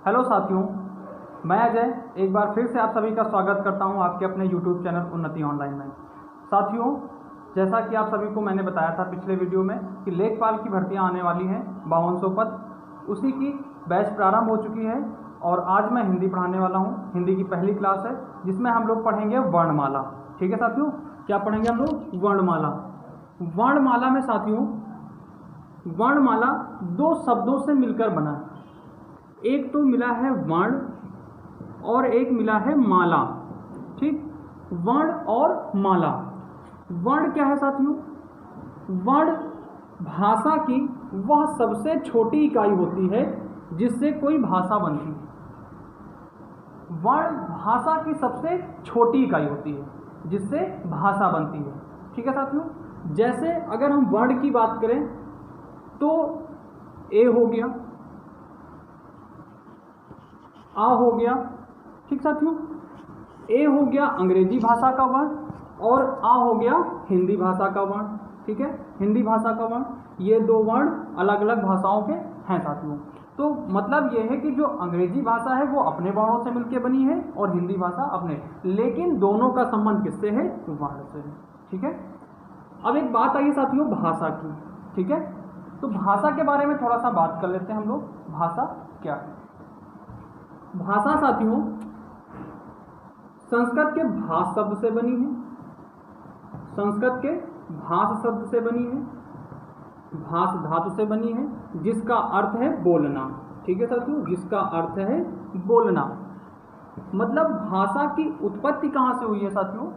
Hello साथियों, मैं अजय एक बार फिर से आप सभी का स्वागत करता हूं आपके अपने YouTube चैनल उन्नति ऑनलाइन में। साथियों, जैसा कि आप सभी को मैंने बताया था पिछले वीडियो में कि लेखपाल की भर्तियां आने वाली हैं 5200 पद, उसी की बैच प्रारंभ हो चुकी है और आज मैं हिंदी पढ़ाने वाला हूं। हिंदी की पहली क्लास है जिसमें हम लोग पढ़ेंगे वर्णमाला। ठीक है साथियों, क्या पढ़ेंगे हम लोग? वर्णमाला। वर्णमाला में साथियों, वर्णमाला दो शब्दों से मिलकर बना है। एक तो मिला है वर्ण और एक मिला है माला। ठीक, वर्ण और माला। वर्ण क्या है साथियों? वर्ण भाषा की वह सबसे छोटी इकाई होती है जिससे कोई भाषा बनती है। वर्ण भाषा की सबसे छोटी इकाई होती है जिससे भाषा बनती है। ठीक है साथियों, जैसे अगर हम वर्ण की बात करें तो ए हो गया, आ हो गया। ठीक साथियों, ए हो गया अंग्रेजी भाषा का वर्ण और आ हो गया हिंदी भाषा का वर्ण। ठीक है, हिंदी भाषा का वर्ण, ये दो वर्ण अलग अलग भाषाओं के हैं साथियों। तो मतलब ये है कि जो अंग्रेजी भाषा है वो अपने वर्णों से मिलकर बनी है और हिंदी भाषा अपने, लेकिन दोनों का संबंध किससे है? वर्ण से है। ठीक है, अब एक बात आई साथियों भाषा की। ठीक है, तो भाषा के बारे में थोड़ा सा बात कर लेते हैं हम लोग। भाषा क्या है? भाषा साथियों संस्कृत के भाष शब्द से बनी है। संस्कृत के भाष शब्द से बनी है, भाष धातु से बनी है, जिसका अर्थ है बोलना। ठीक है साथियों, जिसका अर्थ है बोलना। मतलब भाषा की उत्पत्ति कहाँ से हुई है साथियों?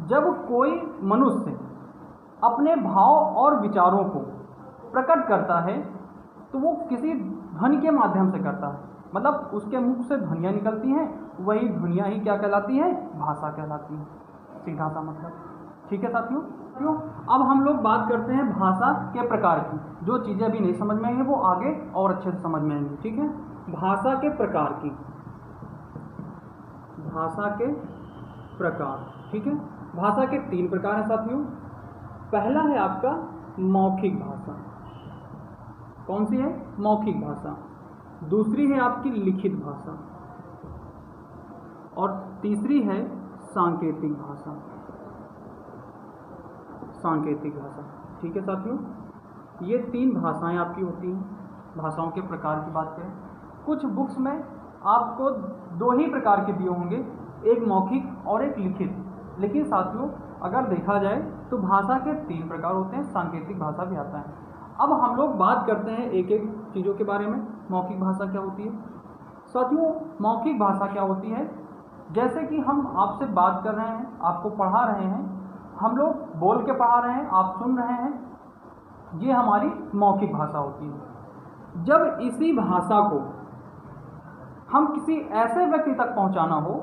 जब कोई मनुष्य अपने भाव और विचारों को प्रकट करता है तो वो किसी ध्वनि के माध्यम से करता है। मतलब उसके मुख से ध्वनियाँ निकलती हैं, वही ध्वनियाँ ही क्या कहलाती हैं? भाषा कहलाती हैं। सीधा सा मतलब। ठीक है साथियों, अब हम लोग बात करते हैं भाषा के प्रकार की। जो चीज़ें अभी नहीं समझ में आएंगी वो आगे और अच्छे से समझ में आएंगी। ठीक है, भाषा के प्रकार की। भाषा के प्रकार। ठीक है, भाषा के 3 प्रकार हैं साथियों। पहला है आपका मौखिक भाषा। कौन सी है? मौखिक भाषा। दूसरी है आपकी लिखित भाषा और तीसरी है सांकेतिक भाषा। सांकेतिक भाषा। ठीक है साथियों, ये 3 भाषाएं आपकी होती हैं। भाषाओं के प्रकार की बात करें, कुछ बुक्स में आपको 2 ही प्रकार के दिए होंगे, एक मौखिक और एक लिखित। लेकिन साथियों अगर देखा जाए तो भाषा के 3 प्रकार होते हैं, सांकेतिक भाषा भी आता है। अब हम लोग बात करते हैं एक एक चीज़ों के बारे में। मौखिक भाषा क्या होती है साथियों? मौखिक भाषा क्या होती है? जैसे कि हम आपसे बात कर रहे हैं, आपको पढ़ा रहे हैं, हम लोग बोल के पढ़ा रहे हैं, आप सुन रहे हैं, ये हमारी मौखिक भाषा होती है। जब इसी भाषा को हम किसी ऐसे व्यक्ति तक पहुंचाना हो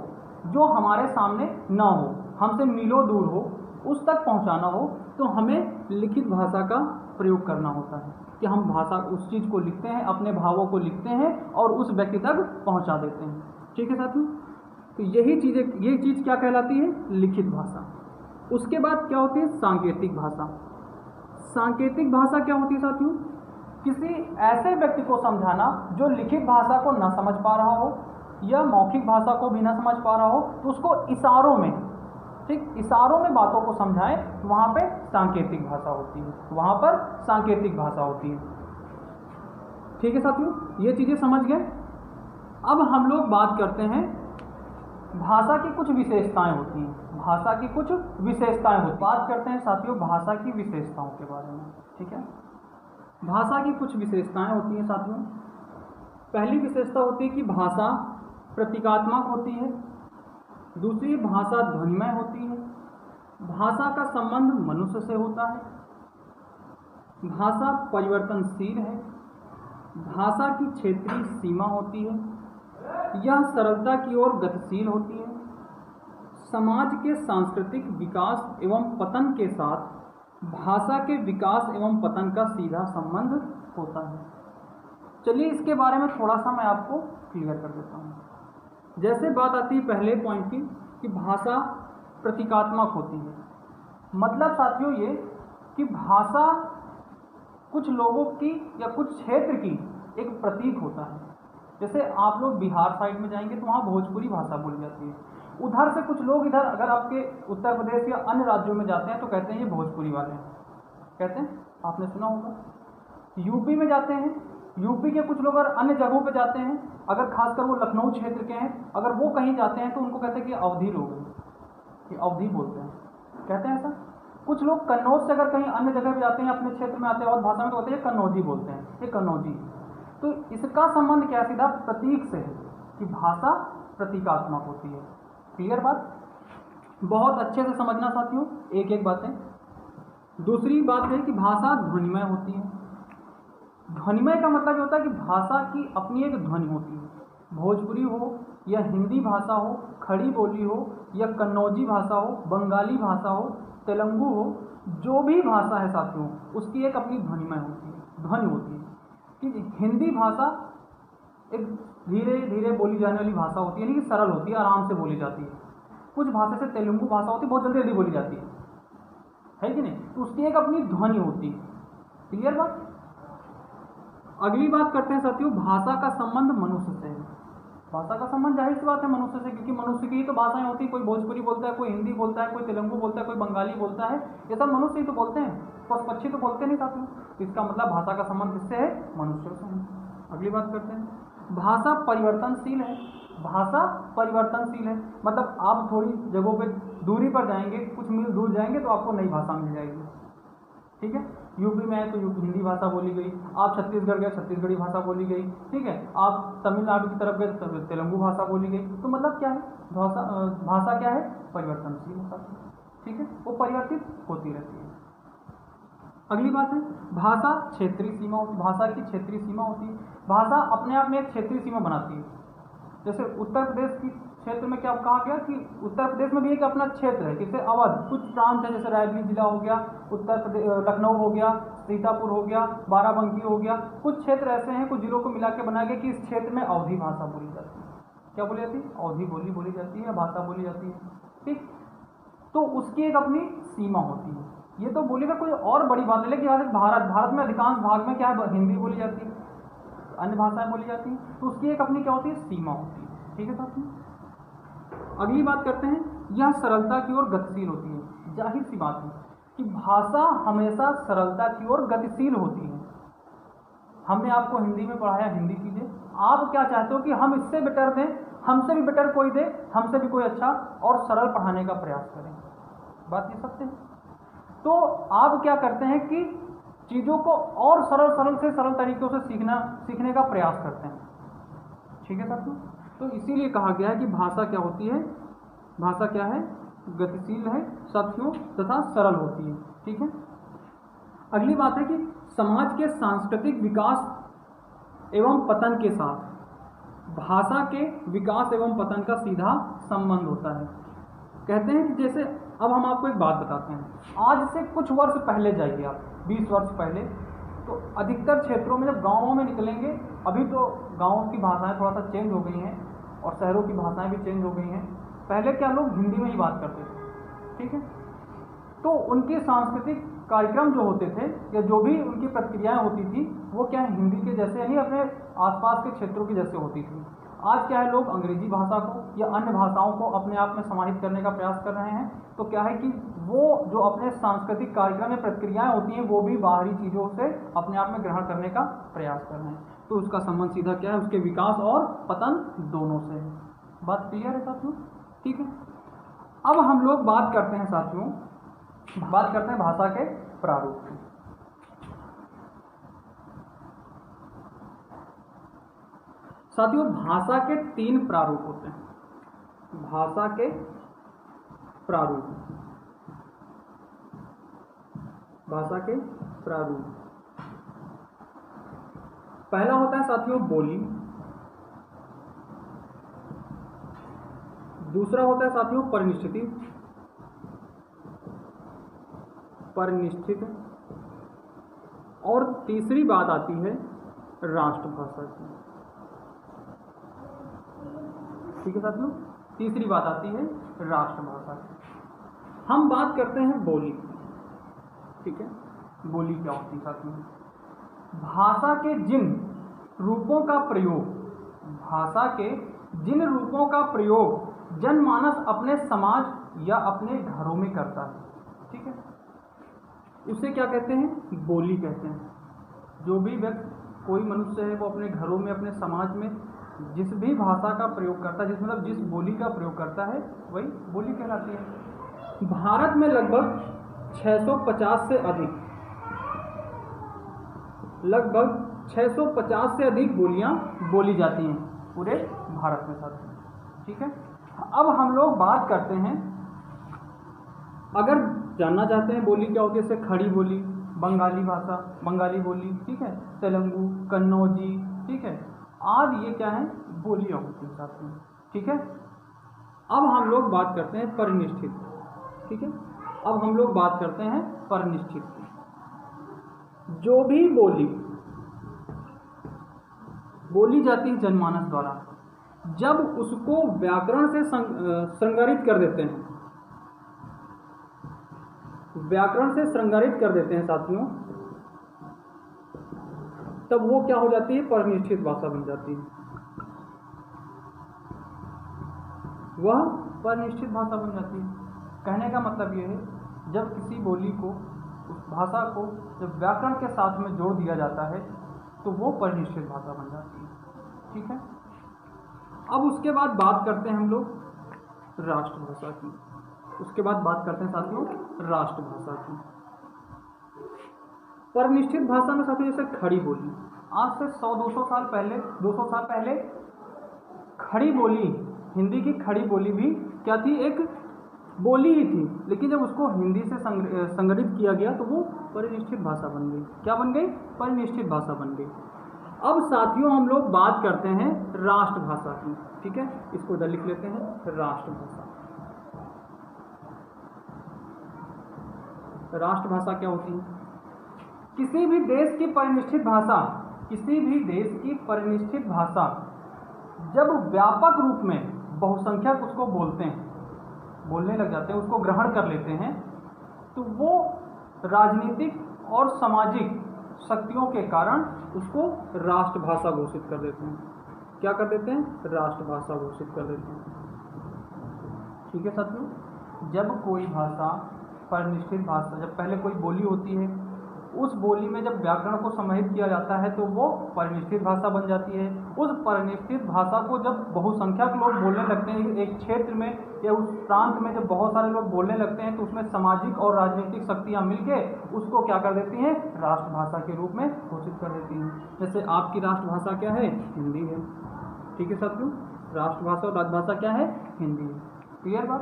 जो हमारे सामने ना हो, हमसे मीलों दूर हो, उस तक पहुंचाना हो, तो हमें लिखित भाषा का प्रयोग करना होता है कि हम भाषा उस चीज़ को लिखते हैं, अपने भावों को लिखते हैं और उस व्यक्ति तक पहुंचा देते हैं। ठीक है साथियों, तो यही चीज़ क्या कहलाती है? लिखित भाषा। उसके बाद क्या होती है? सांकेतिक भाषा। सांकेतिक भाषा क्या होती है साथियों? किसी ऐसे व्यक्ति को समझाना जो लिखित भाषा को ना समझ पा रहा हो या मौखिक भाषा को भी ना समझ पा रहा हो, तो उसको इशारों में, ठीक, इशारों में बातों को समझाएं, वहाँ पे सांकेतिक भाषा होती है, वहाँ पर सांकेतिक भाषा होती है। ठीक है साथियों, ये चीज़ें समझ गए। अब हम लोग बात करते हैं भाषा की कुछ विशेषताएं होती हैं। भाषा की कुछ विशेषताएं होती हैं। बात करते हैं साथियों भाषा की विशेषताओं के बारे में। ठीक है, भाषा की कुछ विशेषताएं होती हैं साथियों। पहली विशेषता होती है कि भाषा प्रतीकात्मक होती है। दूसरी, भाषा ध्वनिमय होती है। भाषा का संबंध मनुष्य से होता है। भाषा परिवर्तनशील है। भाषा की क्षेत्रीय सीमा होती है। यह सरलता की ओर गतिशील होती है। समाज के सांस्कृतिक विकास एवं पतन के साथ भाषा के विकास एवं पतन का सीधा संबंध होता है। चलिए इसके बारे में थोड़ा सा मैं आपको क्लियर कर देता हूँ। जैसे बात आती है पहले पॉइंट की कि भाषा प्रतीकात्मक होती है। मतलब साथियों ये कि भाषा कुछ लोगों की या कुछ क्षेत्र की एक प्रतीक होता है। जैसे आप लोग बिहार साइड में जाएंगे तो वहाँ भोजपुरी भाषा बोली जाती है। उधर से कुछ लोग इधर अगर आपके उत्तर प्रदेश या अन्य राज्यों में जाते हैं तो कहते हैं ये भोजपुरी वाले हैं, कहते हैं, आपने सुना होगा। यूपी में जाते हैं, यूपी के कुछ लोग अगर अन्य जगहों पे जाते हैं, अगर खासकर वो लखनऊ क्षेत्र के हैं, अगर वो कहीं जाते हैं तो उनको कहते हैं कि अवधी लोग हैं, कि अवधी बोलते हैं, कहते हैं ऐसा। कुछ लोग कन्नौज से अगर कहीं अन्य जगह पे जाते हैं, अपने क्षेत्र में आते हैं और भाषा में तो कहते हैं कन्नौजी बोलते हैं, ये कन्नौजी। तो इसका संबंध क्या सीधा प्रतीक से है कि भाषा प्रतीकात्मक होती है। क्लियर बात? बहुत अच्छे से समझना साथियों, एक एक बातें। दूसरी बात है कि भाषा ध्वनिमय होती है। ध्वनिमय का मतलब ये होता है कि भाषा की अपनी एक ध्वनि होती है। भोजपुरी हो या हिंदी भाषा हो, खड़ी बोली हो या कन्नौजी भाषा हो, बंगाली भाषा हो, तेलुगु हो, जो भी भाषा है साथियों, उसकी एक अपनी ध्वनिमय होती है, ध्वनि होती है। कि हिंदी भाषा एक धीरे धीरे बोली जाने वाली भाषा होती है, यानी कि सरल होती है, आराम से बोली जाती है। कुछ भाषा से तेलुगु भाषा होती है, बहुत जल्दी जल्दी बोली जाती है कि नहीं? तो उसकी एक अपनी ध्वनि होती है। क्लियर बात? अगली बात करते हैं साथियों, भाषा का संबंध मनुष्य से है। भाषा का संबंध जाहिर सी बात है मनुष्य से, क्योंकि मनुष्य की ही तो भाषाएं होती है। कोई भोजपुरी बोलता है, कोई हिंदी बोलता है, कोई तेलुगु बोलता है, कोई बंगाली बोलता है, ये सब मनुष्य ही तो बोलते हैं, पशु पक्षी तो बोलते नहीं साथियों। तो इसका मतलब भाषा का संबंध किससे है? मनुष्यों से है। अगली बात करते हैं, भाषा परिवर्तनशील है। भाषा परिवर्तनशील है मतलब आप थोड़ी जगहों पे दूरी पर जाएंगे, कुछ मील दूर जाएंगे तो आपको नई भाषा मिल जाएगी। ठीक है, यूपी में है तो हिंदी भाषा बोली गई, आप छत्तीसगढ़ गए छत्तीसगढ़ी भाषा बोली गई, ठीक है, आप तमिलनाडु की तरफ गए तो तेलुगु भाषा बोली गई। तो मतलब क्या है, भाषा क्या है? परिवर्तनशील है। ठीक है, वो परिवर्तित होती रहती है। अगली बात है, भाषा क्षेत्रीय सीमा होती है। भाषा की क्षेत्रीय सीमा होती है। भाषा अपने आप में एक क्षेत्रीय सीमा बनाती है। जैसे उत्तर प्रदेश की क्षेत्र में क्या कहा गया कि उत्तर प्रदेश में भी एक अपना क्षेत्र है, जैसे अवध, कुछ प्रांत है, जैसे रायबरेली जिला हो गया, उत्तर प्रदेश लखनऊ हो गया, सीतापुर हो गया, बाराबंकी हो गया, कुछ क्षेत्र ऐसे हैं, कुछ जिलों को मिला के बनाया गया कि इस क्षेत्र में अवधी भाषा बोली जाती है। क्या बोली जाती है? अवधी बोली जाती है, भाषा बोली जाती है। ठीक, तो उसकी एक अपनी सीमा होती है। ये तो बोलेगा कोई और बड़ी बात है, लेकिन भारत में अधिकांश भाग में क्या है, हिंदी बोली जाती है, अन्य भाषाएं बोली जाती हैं, तो उसकी एक अपनी क्या होती है? सीमा होती है। ठीक है साथियों, अगली बात करते हैं, यह सरलता की ओर गतिशील होती है। जाहिर सी बात है कि भाषा हमेशा सरलता की ओर गतिशील होती है। हमने आपको हिंदी में पढ़ाया हिंदी चीजें, आप क्या चाहते हो कि हम इससे बेटर दें, हमसे भी बेटर कोई दे, हमसे भी कोई अच्छा और सरल पढ़ाने का प्रयास करें। बात ये सत्य है। तो आप क्या करते हैं कि चीज़ों को और सरल से सरल तरीकों से सीखने का प्रयास करते हैं। ठीक है साथियों, तो इसीलिए कहा गया है कि भाषा क्या होती है? भाषा क्या है? गतिशील है साथियों तथा सरल होती है। ठीक है, अगली बात है कि समाज के सांस्कृतिक विकास एवं पतन के साथ भाषा के विकास एवं पतन का सीधा संबंध होता है। कहते हैं कि जैसे अब हम आपको एक बात बताते हैं, आज से कुछ वर्ष पहले जाइए आप, 20 वर्ष पहले, तो अधिकतर क्षेत्रों में जब गाँवों में निकलेंगे, अभी तो गाँवों की भाषाएं थोड़ा सा चेंज हो गई हैं और शहरों की भाषाएं भी चेंज हो गई हैं। पहले क्या लोग हिंदी में ही बात करते थे। ठीक है, तो उनके सांस्कृतिक कार्यक्रम जो होते थे या जो भी उनकी प्रक्रियाएं होती थी वो क्या है, हिंदी के जैसे यानी अपने आसपास के क्षेत्रों की जैसे होती थी। आज क्या है, लोग अंग्रेजी भाषा को या अन्य भाषाओं को अपने आप में समाहित करने का प्रयास कर रहे हैं। तो क्या है कि वो जो अपने सांस्कृतिक कार्यक्रम या प्रक्रियाएं होती हैं वो भी बाहरी चीज़ों से अपने आप में ग्रहण करने का प्रयास कर रहे हैं। तो उसका संबंध सीधा क्या है, उसके विकास और पतन दोनों से है। बात क्लियर है साथियों? ठीक है, अब हम लोग बात करते हैं साथियों, बात करते हैं भाषा के प्रारूप की। साथियों, भाषा के 3 प्रारूप होते हैं। भाषा के प्रारूप, भाषा के प्रारूप, पहला होता है साथियों बोली, दूसरा होता है साथियों परिनिष्ठित, और तीसरी बात आती है राष्ट्रभाषा की। ठीक है साथियों, तीसरी बात आती है राष्ट्रभाषा की। हम बात करते हैं बोली। ठीक है, बोली क्या होती है साथियों? भाषा के जिन रूपों का प्रयोग भाषा के जिन रूपों का प्रयोग जनमानस अपने समाज या अपने घरों में करता है, ठीक है, उसे क्या कहते हैं? बोली कहते हैं। जो भी व्यक्ति, कोई मनुष्य है, वो अपने घरों में, अपने समाज में जिस भी भाषा का प्रयोग करता है, जिस बोली का प्रयोग करता है, वही बोली कहलाती है। भारत में लगभग 650 से अधिक बोलियां बोली जाती हैं पूरे भारत में साथ, ठीक है। अब हम लोग बात करते हैं, अगर जानना चाहते हैं बोली क्या होती है, जैसे खड़ी बोली, बंगाली भाषा, बंगाली बोली, ठीक है, तेलुगु, कन्नौजी, ठीक है, आदि, ये क्या है? बोलियां होती हैं साथ में, ठीक है। अब हम लोग बात करते हैं परिनिष्ठित, ठीक है। अब हम लोग बात करते हैं परिनिष्ठित की। जो भी बोली बोली जाती है जनमानस द्वारा, जब उसको व्याकरण से संगठित कर देते हैं, व्याकरण से श्रृंगारित कर देते हैं साथियों, तब वो क्या हो जाती है? परिनिष्ठित भाषा बन जाती है। वह परिनिष्ठित भाषा बन जाती है। कहने का मतलब ये है, जब किसी बोली को, उस भाषा को जब व्याकरण के साथ में जोड़ दिया जाता है तो वो परिनिष्ठित भाषा बन जाती है, ठीक है। अब उसके बाद बात करते हैं हम लोग राष्ट्रभाषा की। उसके बाद बात करते हैं साथियों राष्ट्रभाषा की। परिनिष्ठित भाषा में साथियों जैसे खड़ी बोली, आज से 100-200 साल पहले, 200 साल पहले खड़ी बोली, हिंदी की खड़ी बोली भी क्या थी? एक बोली ही थी, लेकिन जब उसको हिंदी से संगठित किया गया तो वो परिनिष्ठित भाषा बन गई। क्या बन गई? परिनिष्ठित भाषा बन गई। अब साथियों हम लोग बात करते हैं राष्ट्रभाषा की, ठीक है, इसको इधर लिख लेते हैं, राष्ट्रभाषा। राष्ट्रभाषा क्या होती है? किसी भी देश की परिनिष्ठित भाषा, किसी भी देश की परिनिष्ठित भाषा जब व्यापक रूप में बहुसंख्यक उसको बोलते हैं, बोलने लग जाते हैं, उसको ग्रहण कर लेते हैं, तो वो राजनीतिक और सामाजिक शक्तियों के कारण उसको राष्ट्रभाषा घोषित कर देते हैं। क्या कर देते हैं? राष्ट्रभाषा घोषित कर देते हैं, ठीक है साथियों। जब कोई भाषा परिनिष्ठित भाषा, जब पहले कोई बोली होती है, उस बोली में जब व्याकरण को समाहित किया जाता है तो वो परिनिष्ठित भाषा बन जाती है। उस परिनिष्ठित भाषा को जब बहुसंख्यक लोग बोलने लगते हैं, एक क्षेत्र में या उस प्रांत में जब बहुत सारे लोग बोलने लगते हैं, तो उसमें सामाजिक और राजनीतिक शक्तियाँ मिलके उसको क्या कर देती हैं? राष्ट्रभाषा के रूप में घोषित कर देती हैं। जैसे आपकी राष्ट्रभाषा क्या है? हिंदी है, ठीक है साथियों। राष्ट्रभाषा और राजभाषा क्या है? हिंदी है। क्लियर बात?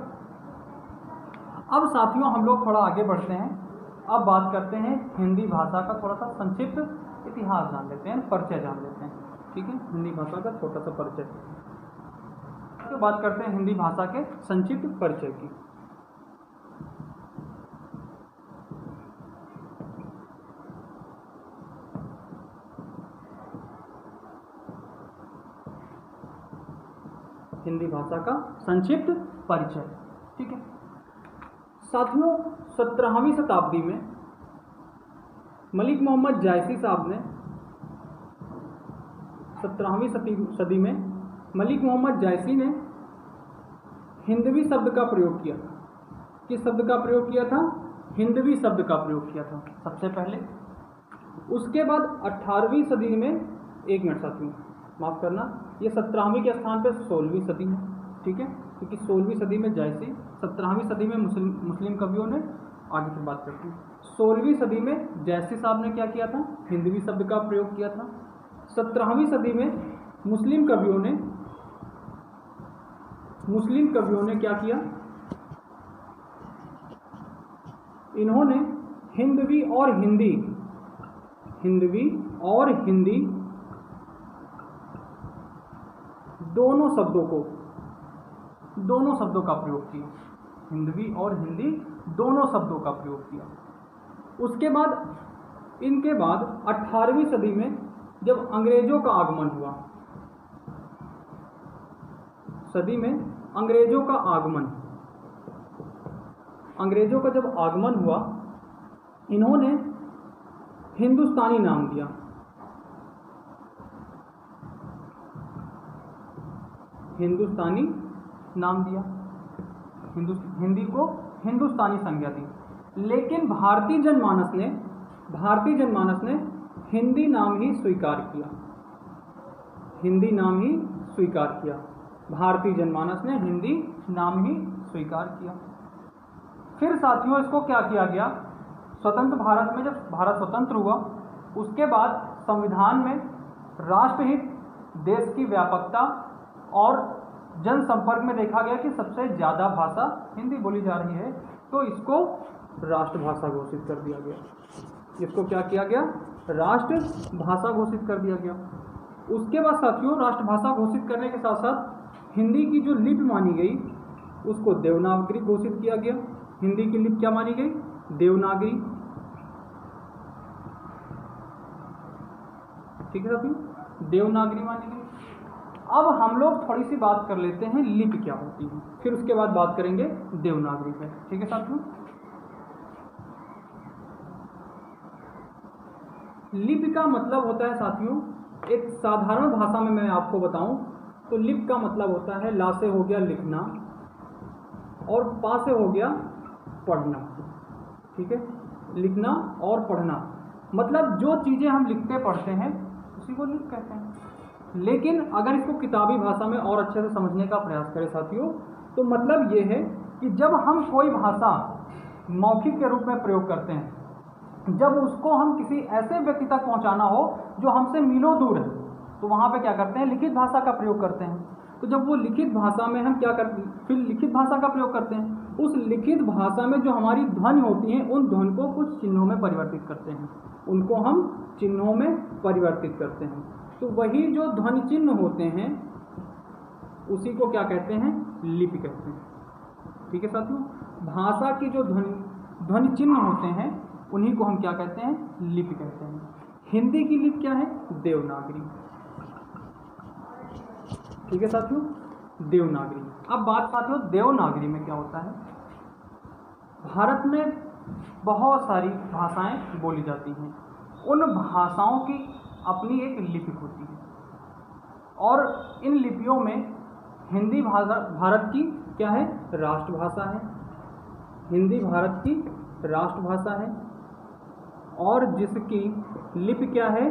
अब साथियों हम लोग थोड़ा आगे बढ़ते हैं। अब बात करते हैं हिंदी भाषा का थोड़ा सा संक्षिप्त इतिहास जान लेते हैं, परिचय जान लेते हैं, ठीक है। हिंदी भाषा का छोटा सा परिचय। तो बात करते हैं हिंदी भाषा के संक्षिप्त परिचय की। हिंदी भाषा का संक्षिप्त परिचय, ठीक है साथियों। 17वीं शताब्दी में मलिक मोहम्मद जायसी साहब ने, 17वीं सदी में मलिक मोहम्मद जायसी ने हिंदवी शब्द का प्रयोग किया। किस शब्द का प्रयोग किया था? हिंदवी शब्द का प्रयोग किया था सबसे पहले। उसके बाद 18वीं सदी में, एक मिनट साथियों माफ करना, ये 17वीं के स्थान पर 16वीं सदी है, ठीक है, क्योंकि 16वीं सदी में जायसी, 17वीं सदी में मुस्लिम कवियों ने, आगे फिर बात करते हैं। 16वीं सदी में जायसी साहब ने क्या किया था? हिंदवी शब्द का प्रयोग किया था। 17वीं सदी में मुस्लिम कवियों ने क्या किया? इन्होंने हिंदवी और हिंदी दोनों शब्दों का प्रयोग किया। हिंदवी और हिंदी दोनों शब्दों का प्रयोग किया। उसके बाद इनके बाद 18वीं सदी में जब अंग्रेजों का आगमन हुआ, अंग्रेजों का जब आगमन हुआ, इन्होंने हिंदुस्तानी नाम दिया। हिंदुस्तानी नाम दिया, हिंदी को हिंदुस्तानी संज्ञा दी। लेकिन भारतीय जनमानस ने हिंदी नाम ही स्वीकार किया, हिंदी नाम ही स्वीकार किया। भारतीय जनमानस ने हिंदी नाम ही स्वीकार किया। फिर साथियों इसको क्या किया गया, स्वतंत्र भारत में जब भारत स्वतंत्र हुआ उसके बाद संविधान में राष्ट्रहित, देश की व्यापकता और जनसंपर्क में देखा गया कि सबसे ज़्यादा भाषा हिंदी बोली जा रही है, तो इसको राष्ट्रभाषा घोषित कर दिया गया। इसको क्या किया गया, राष्ट्रभाषा घोषित कर दिया गया। उसके बाद साथियों राष्ट्रभाषा घोषित करने के साथ साथ हिंदी की जो लिपि मानी गई उसको देवनागरी घोषित किया गया। हिंदी की लिपि क्या मानी गई, देवनागरी। ठीक है साथियों, देवनागरी मानी गई। अब हम लोग थोड़ी सी बात कर लेते हैं लिपि क्या होती है, फिर उसके बाद बात करेंगे देवनागरी पे। ठीक है साथियों, लिपि का मतलब होता है साथियों, एक साधारण भाषा में मैं आपको बताऊं तो लिपि का मतलब होता है, ला से हो गया लिखना और पा से हो गया पढ़ना। ठीक है, लिखना और पढ़ना, मतलब जो चीज़ें हम लिखते पढ़ते हैं उसी को लिपि कहते हैं। लेकिन अगर इसको किताबी भाषा में और अच्छे से समझने का प्रयास करें साथियों, तो मतलब ये है कि जब हम कोई भाषा मौखिक के रूप में प्रयोग करते हैं, जब उसको हम किसी ऐसे व्यक्ति तक पहुंचाना हो जो हमसे मीलों दूर है, तो वहाँ पे क्या करते हैं, लिखित भाषा का प्रयोग करते हैं। तो जब वो लिखित भाषा में हम क्या करते हैं, फिर लिखित भाषा का प्रयोग करते हैं। उस लिखित भाषा में जो हमारी ध्वनि होती हैं, उन ध्वनि को कुछ चिन्हों में परिवर्तित करते हैं, उनको हम चिन्हों में परिवर्तित करते हैं। तो वही जो ध्वनि चिन्ह होते हैं उसी को क्या कहते हैं, लिपि कहते हैं। ठीक है साथियों, भाषा की जो ध्वनि चिन्ह होते हैं उन्हीं को हम क्या कहते हैं, लिपि कहते हैं। हिंदी की लिपि क्या है, देवनागरी। ठीक है साथियों, देवनागरी। अब बात साथियों देवनागरी में क्या होता है, भारत में बहुत सारी भाषाएं बोली जाती हैं, उन भाषाओं की अपनी एक लिपि होती है और इन लिपियों में हिंदी भाषा भारत की क्या है, राष्ट्रभाषा है। हिंदी भारत की राष्ट्रभाषा है और जिसकी लिपि क्या है,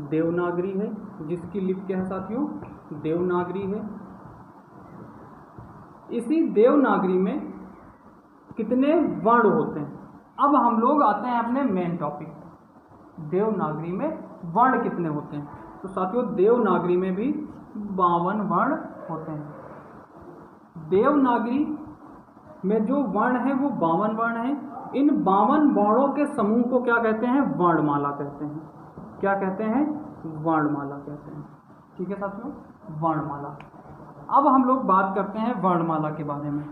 देवनागरी है। जिसकी लिपि क्या है साथियों, देवनागरी है। इसी देवनागरी में कितने वर्ण होते हैं। अब हम लोग आते हैं अपने मेन टॉपिक, देवनागरी में वर्ण कितने होते हैं। तो साथियों देवनागरी में भी 52 वर्ण होते हैं। देवनागरी में जो वर्ण है वो 52 वर्ण हैं। इन 52 वर्णों के समूह को क्या कहते हैं, वर्णमाला कहते हैं। क्या कहते हैं, वर्णमाला कहते हैं। ठीक है साथियों, वर्णमाला। अब हम लोग बात करते हैं वर्णमाला के बारे में।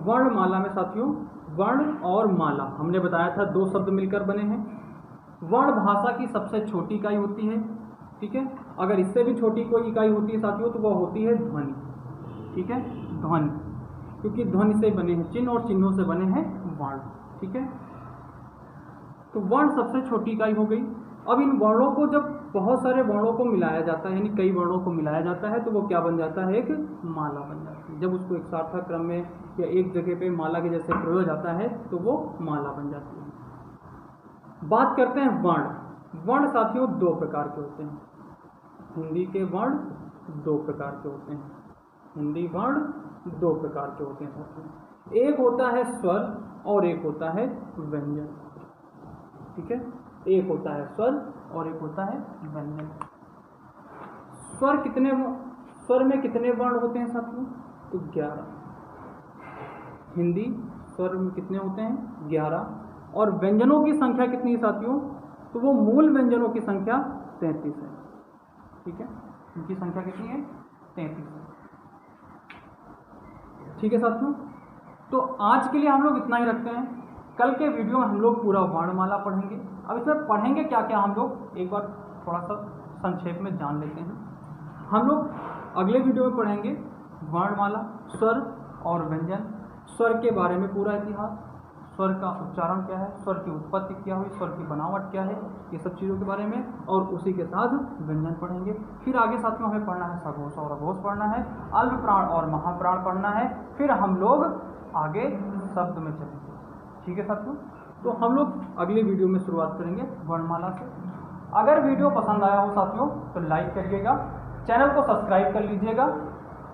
वर्णमाला में साथियों वर्ण और माला हमने बताया था 2 शब्द मिलकर बने हैं। वर्ण भाषा की सबसे छोटी इकाई होती है। ठीक है, अगर इससे भी छोटी कोई इकाई होती है साथियों तो वह होती है ध्वनि। ठीक है, ध्वनि, क्योंकि ध्वनि से बने हैं चिन्ह और चिन्हों से बने हैं वर्ण। ठीक है, तो वर्ण सबसे छोटी इकाई हो गई। अब इन वर्णों को जब बहुत सारे वर्णों को मिलाया जाता है, यानी कई वर्णों को मिलाया जाता है, तो वो क्या बन जाता है, एक माला बन जाती है। जब उसको एक सार्थक क्रम में या एक जगह पे माला के जैसे प्रयोग जाता है तो वो माला बन जाती है। बात करते हैं वर्ण। वर्ण साथियों 2 प्रकार के होते हैं। हिंदी के वर्ण 2 प्रकार के होते हैं। हिंदी वर्ण 2 प्रकार के होते हैं साथियों। एक होता है स्वर और एक होता है व्यंजन। ठीक है, एक होता है स्वर और एक होता है व्यंजन। स्वर में कितने वर्ण होते हैं साथियों, तो 11। हिंदी स्वर में कितने होते हैं, 11। और व्यंजनों की संख्या कितनी है साथियों, तो वो मूल व्यंजनों की संख्या 33 है। ठीक है, इनकी संख्या कितनी है, 33 है। ठीक है साथियों, तो आज के लिए हम लोग इतना ही रखते हैं। कल के वीडियो में हम लोग पूरा वर्णमाला पढ़ेंगे। अब इसमें पढ़ेंगे क्या क्या, हम लोग एक बार थोड़ा सा संक्षेप में जान लेते हैं। हम लोग अगले वीडियो में पढ़ेंगे वर्णमाला, स्वर और व्यंजन, स्वर के बारे में पूरा इतिहास, स्वर का उच्चारण क्या है, स्वर की उत्पत्ति क्या हुई, स्वर की बनावट क्या है, ये सब चीज़ों के बारे में, और उसी के साथ व्यंजन पढ़ेंगे। फिर आगे साथियों हमें पढ़ना है सघोष और अघोष पढ़ना है, अल्प प्राण और महाप्राण पढ़ना है, फिर हम लोग आगे शब्द में चलेंगे। ठीक है साथियों, तो हम लोग अगले वीडियो में शुरुआत करेंगे वर्णमाला से। अगर वीडियो पसंद आया हो साथियों तो लाइक करिएगा, चैनल को सब्सक्राइब कर लीजिएगा,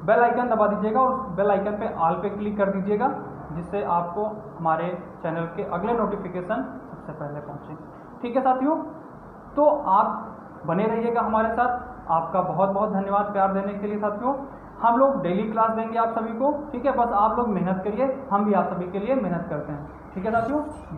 बेल आइकन दबा दीजिएगा और बेल आइकन पे ऑल पे क्लिक कर दीजिएगा, जिससे आपको हमारे चैनल के अगले नोटिफिकेशन सबसे पहले पहुंचे। ठीक है साथियों, तो आप बने रहिएगा हमारे साथ। आपका बहुत बहुत धन्यवाद प्यार देने के लिए साथियों। हम लोग डेली क्लास देंगे आप सभी को। ठीक है, बस आप लोग मेहनत करिए, हम भी आप सभी के लिए मेहनत करते हैं। ठीक है साथियों।